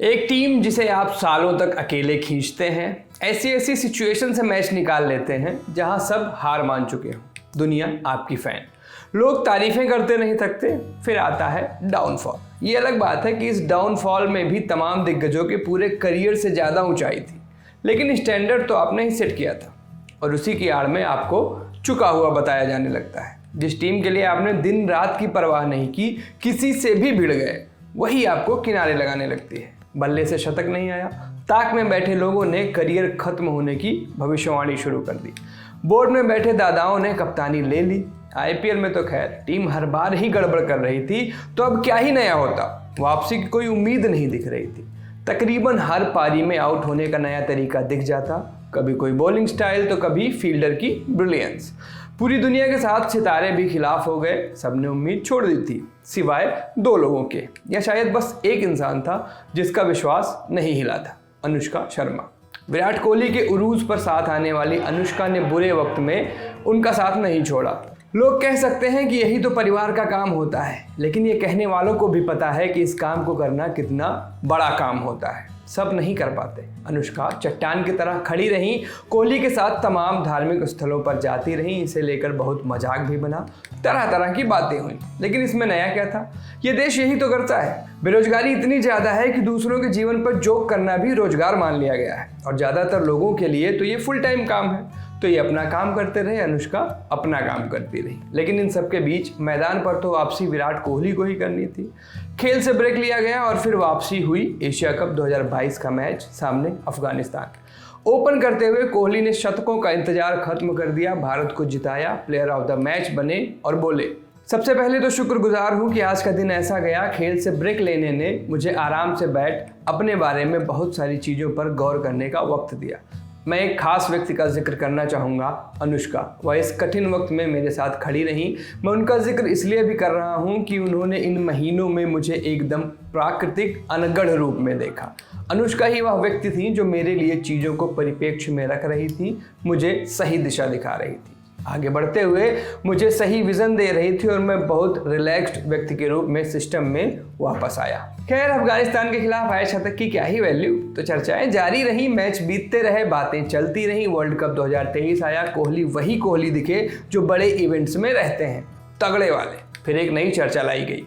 एक टीम जिसे आप सालों तक अकेले खींचते हैं, ऐसी ऐसी सिचुएशन से मैच निकाल लेते हैं जहां सब हार मान चुके हों। दुनिया आपकी फैन, लोग तारीफें करते नहीं थकते, फिर आता है डाउनफॉल। ये अलग बात है कि इस डाउनफॉल में भी तमाम दिग्गजों के पूरे करियर से ज़्यादा ऊंचाई थी, लेकिन स्टैंडर्ड तो आपने ही सेट किया था और उसी की आड़ में आपको चुका हुआ बताया जाने लगता है। जिस टीम के लिए आपने दिन रात की परवाह नहीं की, किसी से भी भिड़ गए, वही आपको किनारे लगाने लगती है। बल्ले से शतक नहीं आया, ताक में बैठे लोगों ने करियर खत्म होने की भविष्यवाणी शुरू कर दी। बोर्ड में बैठे दादाओं ने कप्तानी ले ली। आईपीएल में तो खैर टीम हर बार ही गड़बड़ कर रही थी, तो अब क्या ही नया होता। वापसी की कोई उम्मीद नहीं दिख रही थी। तकरीबन हर पारी में आउट होने का नया तरीका दिख जाता, कभी कोई बॉलिंग स्टाइल तो कभी फील्डर की ब्रिलियंस। पूरी दुनिया के साथ सितारे भी खिलाफ हो गए। सबने उम्मीद छोड़ दी थी, सिवाय दो लोगों के, या शायद बस एक इंसान था जिसका विश्वास नहीं हिला था, अनुष्का शर्मा। विराट कोहली के उरूज पर साथ आने वाली अनुष्का ने बुरे वक्त में उनका साथ नहीं छोड़ा। लोग कह सकते हैं कि यही तो परिवार का काम होता है, लेकिन ये कहने वालों को भी पता है कि इस काम को करना कितना बड़ा काम होता है। सब नहीं कर पाते। अनुष्का चट्टान की तरह खड़ी रहीं, कोहली के साथ तमाम धार्मिक स्थलों पर जाती रहीं। इसे लेकर बहुत मजाक भी बना, तरह तरह की बातें हुई, लेकिन इसमें नया क्या था? ये देश यही तो करता है। बेरोजगारी इतनी ज़्यादा है कि दूसरों के जीवन पर जोक करना भी रोजगार मान लिया गया है, और ज़्यादातर लोगों के लिए तो ये फुल टाइम काम है। तो ये अपना काम करते रहे, अनुष्का अपना काम करती रही। लेकिन इन सब के बीच मैदान पर तो वापसी विराट कोहली को ही करनी थी। खेल से ब्रेक लिया गया और फिर वापसी हुई एशिया कप 2022 का मैच सामने अफगानिस्तान। ओपन करते हुए कोहली ने शतकों का इंतजार खत्म कर दिया, भारत को जिताया, प्लेयर ऑफ द मैच बने और बोले, सबसे पहले तो शुक्रगुजार हूं कि आज का दिन ऐसा गया। खेल से ब्रेक लेने ने मुझे आराम से बैठ अपने बारे में बहुत सारी चीज़ों पर गौर करने का वक्त दिया। मैं एक खास व्यक्ति का जिक्र करना चाहूँगा, अनुष्का। वह इस कठिन वक्त में मेरे साथ खड़ी रहीं। मैं उनका जिक्र इसलिए भी कर रहा हूँ कि उन्होंने इन महीनों में मुझे एकदम प्राकृतिक अनगढ़ रूप में देखा। अनुष्का ही वह व्यक्ति थी जो मेरे लिए चीज़ों को परिप्रेक्ष्य में रख रही थी, मुझे सही दिशा दिखा रही थी, आगे बढ़ते हुए मुझे सही विजन दे रही थी, और मैं बहुत रिलैक्स्ड व्यक्ति के रूप में सिस्टम में वापस आया। खैर, अफगानिस्तान के खिलाफ आए शतक की क्या ही वैल्यू, तो चर्चाएं जारी रही, मैच बीतते रहे, बातें चलती रहीं। वर्ल्ड कप 2023 आया, कोहली वही कोहली दिखे जो बड़े इवेंट्स में रहते हैं, तगड़े वाले। फिर एक नई चर्चा लाई गई।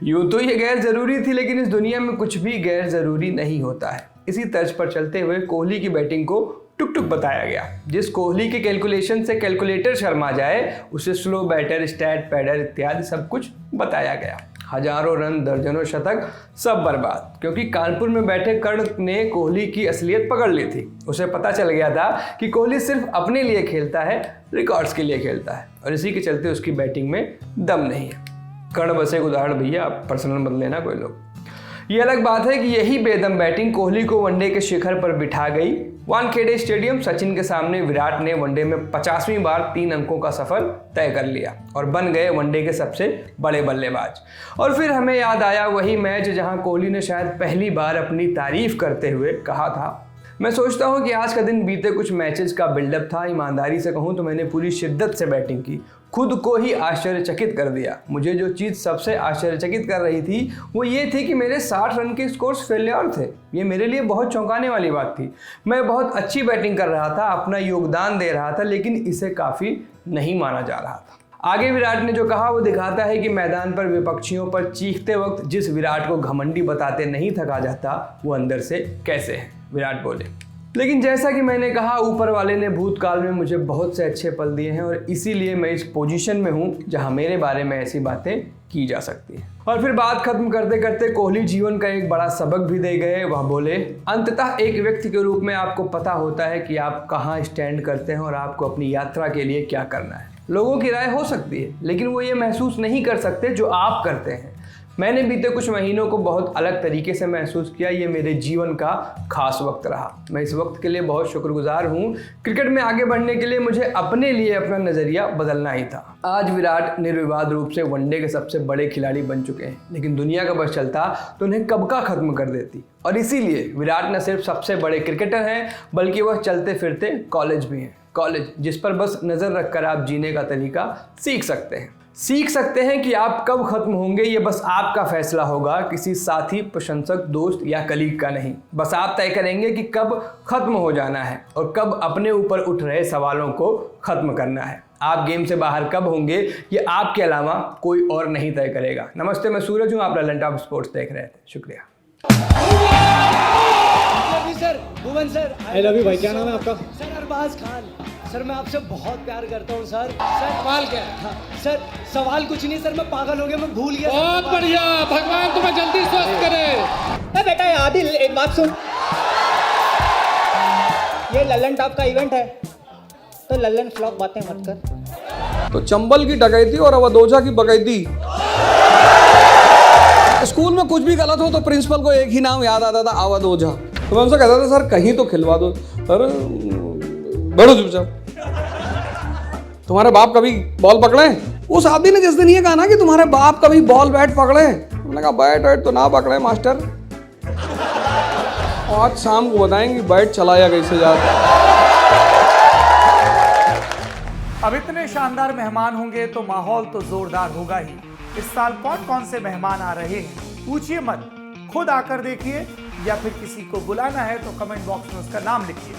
यूँ तो ये गैर जरूरी थी, लेकिन इस दुनिया में कुछ भी गैर जरूरी नहीं होता है। इसी तर्ज पर चलते हुए कोहली की बैटिंग को टुक टुक बताया गया। जिस कोहली के कैलकुलेशन से कैलकुलेटर शर्मा जाए, उसे स्लो बैटर, स्टैट पैडर इत्यादि सब कुछ बताया गया। हजारों रन, दर्जनों शतक, सब बर्बाद, क्योंकि कानपुर में बैठे कर्ण ने कोहली की असलियत पकड़ ली थी। उसे पता चल गया था कि कोहली सिर्फ अपने लिए खेलता है, रिकॉर्ड्स के लिए खेलता है, और इसी के चलते उसकी बैटिंग में दम नहीं है। कर्ण बस एक उदाहरण भैया, आप पर्सनल मत लेना कोई लोग। ये अलग बात है कि यही बेदम बैटिंग कोहली को वनडे के शिखर पर बिठा गई। वानखेड़े स्टेडियम, सचिन के सामने विराट ने वनडे में 50वीं बार 3 अंकों का सफर तय कर लिया और बन गए वनडे के सबसे बड़े बल्लेबाज। और फिर हमें याद आया वही मैच जहां कोहली ने शायद पहली बार अपनी तारीफ करते हुए कहा था, मैं सोचता हूं कि आज का दिन बीते कुछ मैचेस का बिल्डअप था। ईमानदारी से कहूं तो मैंने पूरी शिद्दत से बैटिंग की, खुद को ही आश्चर्यचकित कर दिया। मुझे जो चीज़ सबसे आश्चर्यचकित कर रही थी वो ये थी कि मेरे 60 रन के स्कोर्स फेल्योर थे। ये मेरे लिए बहुत चौंकाने वाली बात थी। मैं बहुत अच्छी बैटिंग कर रहा था, अपना योगदान दे रहा था, लेकिन इसे काफ़ी नहीं माना जा रहा था। आगे विराट ने जो कहा वो दिखाता है कि मैदान पर विपक्षियों पर चीखते वक्त जिस विराट को घमंडी बताते नहीं थका जाता, वो अंदर से कैसे है, विराट बोले। लेकिन जैसा कि मैंने कहा, ऊपर वाले ने भूतकाल में मुझे बहुत से अच्छे पल दिए हैं, और इसीलिए मैं इस पोजीशन में हूँ जहाँ मेरे बारे में ऐसी बातें की जा सकती हैं। और फिर बात खत्म करते करते कोहली जीवन का एक बड़ा सबक भी दे गए। वह बोले, अंततः एक व्यक्ति के रूप में आपको पता होता है कि आप कहाँ स्टैंड करते हैं और आपको अपनी यात्रा के लिए क्या करना है। लोगों की राय हो सकती है, लेकिन वो ये महसूस नहीं कर सकते जो आप करते हैं। मैंने बीते कुछ महीनों को बहुत अलग तरीके से महसूस किया। ये मेरे जीवन का खास वक्त रहा। मैं इस वक्त के लिए बहुत शुक्रगुजार हूँ। क्रिकेट में आगे बढ़ने के लिए मुझे अपने लिए अपना नज़रिया बदलना ही था। आज विराट निर्विवाद रूप से वनडे के सबसे बड़े खिलाड़ी बन चुके हैं, लेकिन दुनिया का बस चलता तो उन्हें कब का खत्म कर देती। और इसीलिए विराट न सिर्फ सबसे बड़े क्रिकेटर हैं, बल्कि वह चलते फिरते कॉलेज भी हैं। कॉलेज जिस पर बस नज़र रखकर आप जीने का तरीका सीख सकते हैं। सीख सकते हैं कि आप कब खत्म होंगे, ये बस आपका फैसला होगा, किसी साथी, प्रशंसक, दोस्त या कलीग का नहीं। बस आप तय करेंगे कि कब खत्म हो जाना है और कब अपने ऊपर उठ रहे सवालों को खत्म करना है। आप गेम से बाहर कब होंगे ये आपके अलावा कोई और नहीं तय करेगा। नमस्ते, मैं सूरज हूँ, आप ललन टॉप स्पोर्ट्स देख रहे थे। शुक्रिया। Sir Bhuvan sir, I love you भाई। क्या नाम है आपका? सर अरबाज खान। सर मैं आपसे बहुत प्यार करता हूँ सर। सवाल क्या है? हाँ, सर सवाल कुछ नहीं सर, मैं पागल हो गया, मैं भूल गया। बहुत बढ़िया, भगवान तुम्हें जल्दी स्वस्थ करे। बेटा आदिल, एक बात सुन, ये ललन टॉप का इवेंट है तो ललन फ्लॉप बातें मत कर। तो चंबल की डकैती और अवधोजा की बकैती। स्कूल में कुछ भी गलत हो तो प्रिंसिपल को एक ही नाम याद आता था, अवधोजा। तो मैं उनसे कहता था सर कहीं तो खिलवा दो। सर बैठो चुपचाप। तुम्हारे बाप कभी बॉल पकड़े? उस आदमी ने जिस दिन ये कहा ना कि तुम्हारे बाप कभी बॉल बैट पकड़े, मैंने कहा बैट वैट तो ना पकड़े मास्टर, आज शाम को बताएंगे बैट चलाया कैसे जाता। अब इतने शानदार मेहमान होंगे तो माहौल तो जोरदार होगा ही। इस साल कौन कौन से मेहमान आ रहे हैं पूछिए मत, खुद आकर देखिए, या फिर किसी को बुलाना है तो कमेंट बॉक्स में उसका नाम लिखिए।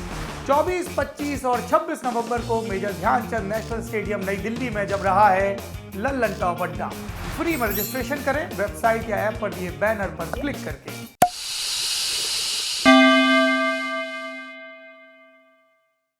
24, 25 और 26 नवंबर को मेजर ध्यानचंद नेशनल स्टेडियम नई दिल्ली में जब रहा है ललन टॉप अड्डा। फ्री में रजिस्ट्रेशन करें वेबसाइट या ऐप पर दिए बैनर पर क्लिक करके।